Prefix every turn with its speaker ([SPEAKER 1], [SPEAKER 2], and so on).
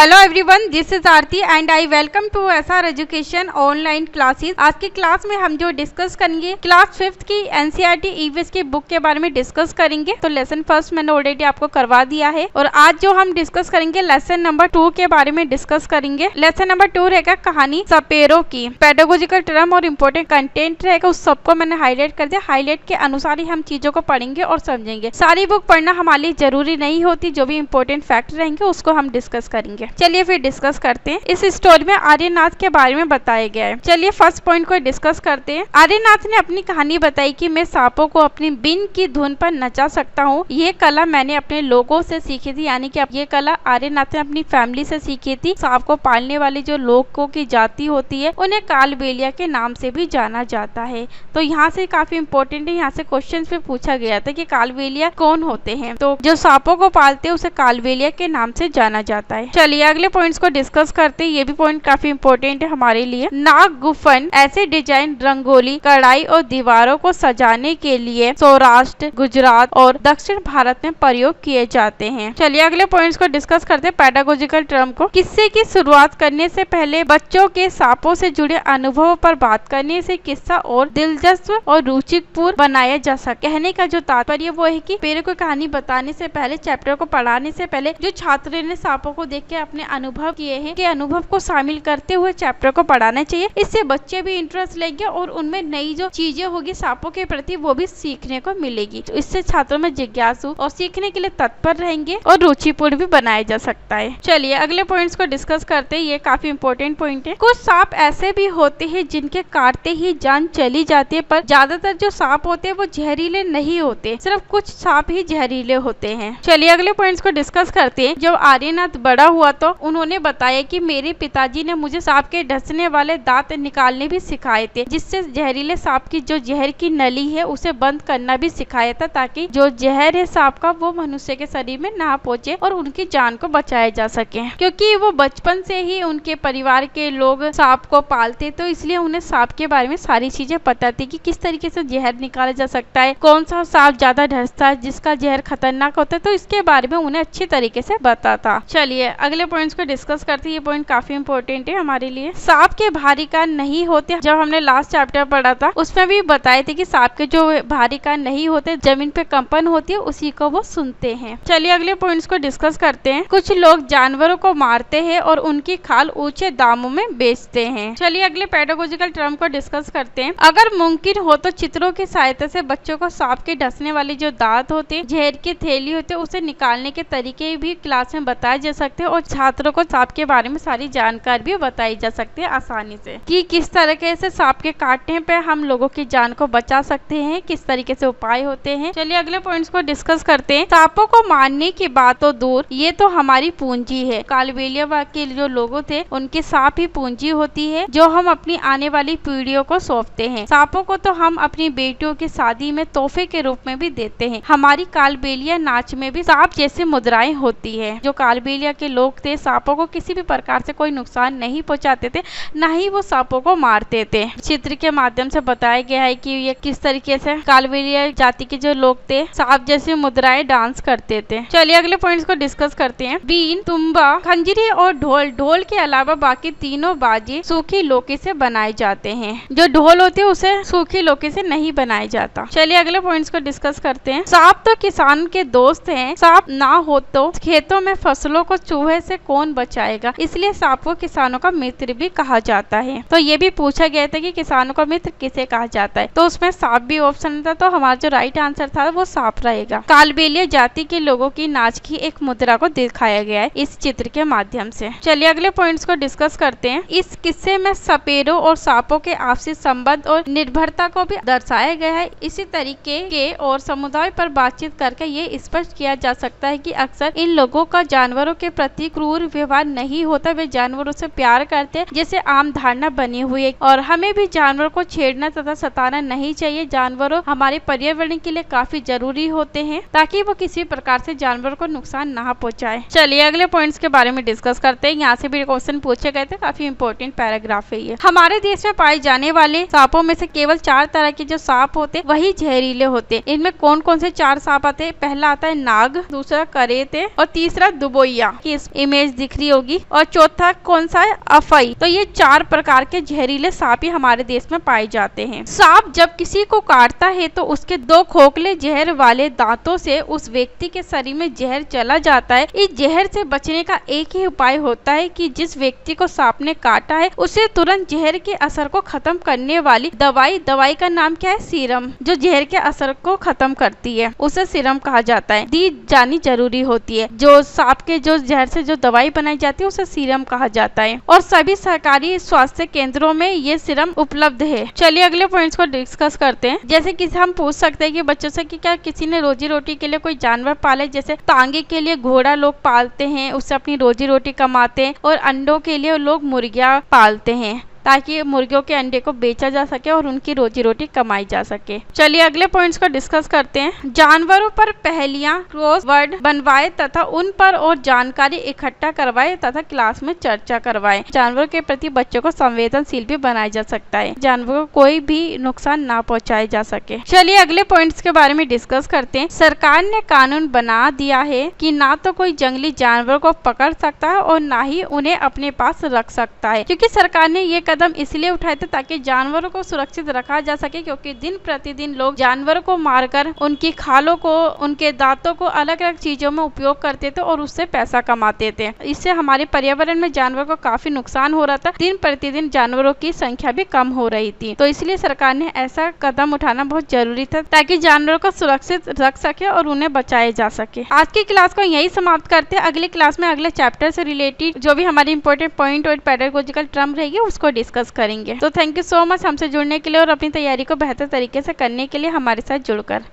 [SPEAKER 1] Hello everyone, this is Aarti and I welcome to SR education online classes. आज की class में हम जो डिस्कस करेंगे क्लास 5th की एनसीईआरटी ईवीएस की बुक के बारे में डिस्कस करेंगे। तो लेसन फर्स्ट मैंने ऑलरेडी आपको करवा दिया है और आज जो हम डिस्कस करेंगे लेसन नंबर 2 के बारे में डिस्कस करेंगे। लेसन नंबर 2 रहेगा कहानी सपेरो की। पेडागोजिकल टर्म और इम्पोर्टेंट कंटेंट रहेगा, उस सबको मैंने हाईलाइट कर दिया। हाईलाइट के अनुसार ही हम चीजों को पढ़ेंगे और समझेंगे। सारी बुक पढ़ना हमारे लिए जरूरी नहीं होती, जो भी इम्पोर्टेंट फैक्ट रहेंगे उसको हम डिस्कस करेंगे। चलिए फिर डिस्कस करते हैं। इस स्टोरी में आर्यनाथ के बारे में बताया गया है। चलिए फर्स्ट पॉइंट को डिस्कस करते हैं। आर्यनाथ ने अपनी कहानी बताई कि मैं सांपों को अपनी बीन की धुन पर नचा सकता हूँ। ये कला मैंने अपने लोगों से सीखी थी, यानी कि ये कला आर्यनाथ ने अपनी फैमिली से सीखी थी। सांप को पालने वाली जो लोगों की जाति होती है उन्हें कालबेलिया के नाम से भी जाना जाता है। तो यहाँ से काफी इंपॉर्टेंट है, यहाँ से क्वेश्चन पे पूछा गया था कि कालबेलिया कौन होते हैं। तो जो सांपों को पालते हैं उसे कालबेलिया के नाम से जाना जाता है। चलिए अगले पॉइंट्स को डिस्कस करते हैं। ये भी पॉइंट काफी इंपॉर्टेंट है हमारे लिए। नाग गुफन ऐसे डिजाइन, रंगोली, कढ़ाई और दीवारों को सजाने के लिए सौराष्ट्र, गुजरात और दक्षिण भारत में प्रयोग किए जाते हैं। चलिए अगले पॉइंट्स को डिस्कस करते हैं। पेडागोजिकल टर्म को किस्से की शुरुआत करने से पहले बच्चों के सांपों से जुड़े अनुभवों पर बात करने से किस्सा और दिलचस्प और रुचिपूर्ण बनाया जा सके। कहने का जो तात्पर्य वो है कि पेड़ को कहानी बताने से पहले, चैप्टर को पढ़ाने से पहले जो छात्र ने सांपों को देख के अपने अनुभव किए हैं के अनुभव को शामिल करते हुए चैप्टर को पढ़ाना चाहिए। इससे बच्चे भी इंटरेस्ट लेंगे और उनमें नई जो चीजें होगी सांपों के प्रति वो भी सीखने को मिलेगी। तो इससे छात्रों में जिज्ञासु और सीखने के लिए तत्पर रहेंगे और रुचिपूर्ण भी बनाया जा सकता है। चलिए अगले पॉइंट्स को डिस्कस करते हैं। ये काफी इंपॉर्टेंट पॉइंट है। कुछ सांप ऐसे भी होते हैं जिनके काटते ही जान चली जाती है, पर ज्यादातर जो सांप होते हैं वो जहरीले नहीं होते, सिर्फ कुछ सांप ही जहरीले होते हैं। चलिए अगले पॉइंट्स को डिस्कस करते हैं। जब आर्यनाथ बड़ा हुआ तो उन्होंने बताया कि मेरे पिताजी ने मुझे सांप के डसने वाले दांत निकालने भी सिखाए थे, जिससे जहरीले सांप की जो जहर की नली है उसे बंद करना भी सिखाया था, ताकि जो जहर है सांप का वो मनुष्य के शरीर में ना पहुंचे और उनकी जान को बचाया जा सके। क्योंकि वो बचपन से ही उनके परिवार के लोग सांप को पालते, तो इसलिए उन्हें सांप के बारे में सारी चीजें पता थी कि किस तरीके से जहर निकाला जा सकता है, कौन सा सांप ज्यादा डसता है, जिसका जहर खतरनाक होता है। तो इसके बारे में उन्हें अच्छी तरीके से पता था। चलिए अगले पॉइंट्स को डिस्कस करते हैं। ये पॉइंट काफी इंपॉर्टेंट है हमारे लिए। सांप के भारी कान नहीं होते। जब हमने लास्ट चैप्टर पढ़ा था उसमें भी बताए थे कि सांप के जो भारी कान नहीं होते, जमीन पे कंपन होती है, उसी को वो सुनते हैं। चलिए अगले पॉइंट्स को डिस्कस करते हैं। कुछ लोग जानवरों को मारते हैं और उनकी खाल ऊंचे दामों में बेचते हैं। चलिए अगले पेडागोजिकल टर्म को डिस्कस करते हैं। अगर मुमकिन हो तो चित्रों की सहायता से बच्चों को सांप के डसने वाले जो दांत होते हैं, जहर की थैली होती है, उसे निकालने के तरीके भी क्लास में बताए जा सकते हैं और छात्रों को सांप के बारे में सारी जानकारी भी बताई जा सकती है आसानी से, कि किस तरीके से सांप के काटने पे हम लोगों की जान को बचा सकते हैं, किस तरीके से उपाय होते हैं। चलिए अगले पॉइंट्स को डिस्कस करते हैं। सांपों को मारने की बात तो दूर, ये तो हमारी पूंजी है। कालबेलिया के जो लोग थे उनके सांप ही पूंजी होती है जो हम अपनी आने वाली पीढ़ियों को सौंपते हैं। सांपों को तो हम अपनी बेटियों की शादी में तोहफे के रूप में भी देते हैं। हमारी कालबेलिया नाच में भी सांप जैसी मुद्राएं होती है। जो कालबेलिया के लोग थे सांपों को किसी भी प्रकार से कोई नुकसान नहीं पहुंचाते थे, न ही वो सांपों को मारते थे। चित्र के माध्यम से बताया गया है कि ये किस तरीके से कालबेलिया जाति के जो लोग थे सांप जैसी मुद्राएं डांस करते थे। चलिए अगले पॉइंट्स को डिस्कस करते हैं। बीन, तुम्बा, खंजरी और ढोल। ढोल के अलावा बाकी तीनों बाजे सूखी लोकी से बनाए जाते हैं। जो ढोल होते हैं उसे सूखी लोकी से नहीं बनाया जाता। चलिए अगले पॉइंट्स को डिस्कस करते हैं। सांप तो किसान के दोस्त हैं। सांप ना हो तो खेतों में फसलों को चूहे से कौन बचाएगा, इसलिए सांप को किसानों का मित्र भी कहा जाता है। तो ये भी पूछा गया था कि किसानों का मित्र किसे कहा जाता है, तो उसमें सांप भी ऑप्शन था। तो हमारा जो राइट आंसर था वो सांप रहेगा। कालबेलिया जाति के लोगों की नाच की एक मुद्रा को दिखाया गया है इस चित्र के माध्यम से। चलिए अगले पॉइंट्स को डिस्कस करते हैं। इस किस्से में सपेरों और सांपों के आपसी संबंध और निर्भरता को भी दर्शाया गया है। इसी तरीके के और समुदाय पर बातचीत करके ये स्पष्ट किया जा सकता है कि अक्सर इन लोगों का जानवरों के प्रति क्रूर व्यवहार नहीं होता, वे जानवरों से प्यार करते हैं, जैसे आम धारणा बनी हुई है। और हमें भी जानवरों को छेड़ना तथा सताना नहीं चाहिए। जानवरों हमारे पर्यावरण के लिए काफी जरूरी होते हैं, ताकि वो किसी प्रकार से जानवरों को नुकसान ना पहुंचाए। चलिए अगले पॉइंट्स के बारे में डिस्कस करते हैं। यहाँ से भी क्वेश्चन पूछे गए थे, काफी इंपॉर्टेंट पैराग्राफ है ये। हमारे देश में पाए जाने वाले सांपों में से केवल 4 तरह के जो सांप होते वही जहरीले होते। इनमें कौन कौन से 4 सांप आते हैं? पहला आता है नाग, दूसरा करेत और तीसरा दुबोइया। इमेज दिख रही होगी। और चौथा कौन सा है, अफई। तो ये 4 प्रकार के जहरीले सांप ही हमारे देश में पाए जाते हैं। सांप जब किसी को काटता है तो उसके 2 खोखले जहर वाले दांतों से उस व्यक्ति के शरीर में जहर चला जाता है। इस जहर से बचने का एक ही उपाय होता है कि जिस व्यक्ति को सांप ने काटा है उसे तुरंत जहर के असर को खत्म करने वाली दवाई का नाम क्या है, सीरम, जो जहर के असर को खत्म करती है उसे सीरम कहा जाता है, दी जानी जरूरी होती है। जो सांप के जो जहर से जो दवाई बनाई जाती है उसे सीरम कहा जाता है और सभी सरकारी स्वास्थ्य केंद्रों में ये सीरम उपलब्ध है। चलिए अगले पॉइंट्स को डिस्कस करते हैं। जैसे कि हम पूछ सकते हैं कि बच्चों से कि क्या किसी ने रोजी रोटी के लिए कोई जानवर पाले, जैसे तांगे के लिए घोड़ा लोग पालते हैं, उससे अपनी रोजी रोटी कमाते हैं, और अंडों के लिए लोग मुर्गियां पालते हैं ताकि मुर्गियों के अंडे को बेचा जा सके और उनकी रोजी रोटी कमाई जा सके। चलिए अगले पॉइंट्स को डिस्कस करते हैं। जानवरों पर पहेलियां, क्रॉस वर्ड बनवाए तथा उन पर और जानकारी इकट्ठा करवाए तथा क्लास में चर्चा करवाए। जानवरों के प्रति बच्चों को संवेदनशील भी बनाया जा सकता है, जानवरों को कोई भी नुकसान ना पहुंचाया जा सके। चलिए अगले पॉइंट्स के बारे में डिस्कस करते हैं। सरकार ने कानून बना दिया है कि ना तो कोई जंगली जानवर को पकड़ सकता है और ना ही उन्हें अपने पास रख सकता है, क्योंकि सरकार ने ये कदम इसलिए उठाए थे ताकि जानवरों को सुरक्षित रखा जा सके, क्योंकि दिन प्रतिदिन लोग जानवरों को मारकर उनकी खालों को, उनके दांतों को अलग अलग चीजों में उपयोग करते थे और उससे पैसा कमाते थे। इससे हमारे पर्यावरण में जानवरों को काफी नुकसान हो रहा था। दिन प्रतिदिन जानवरों की संख्या भी कम हो रही थी, तो इसलिए सरकार ने ऐसा कदम उठाना बहुत जरूरी था ताकि जानवरों को सुरक्षित रख सके और उन्हें बचाया जा सके। आज की क्लास को यही समाप्त करते हैं। अगली क्लास में अगले चैप्टर से रिलेटेड जो भी हमारी इंपॉर्टेंट पॉइंट और पेडागोजिकल टर्म रहेगी उसको डिस्कस करेंगे। तो थैंक यू सो मच हमसे जुड़ने के लिए और अपनी तैयारी को बेहतर तरीके से करने के लिए हमारे साथ जुड़कर।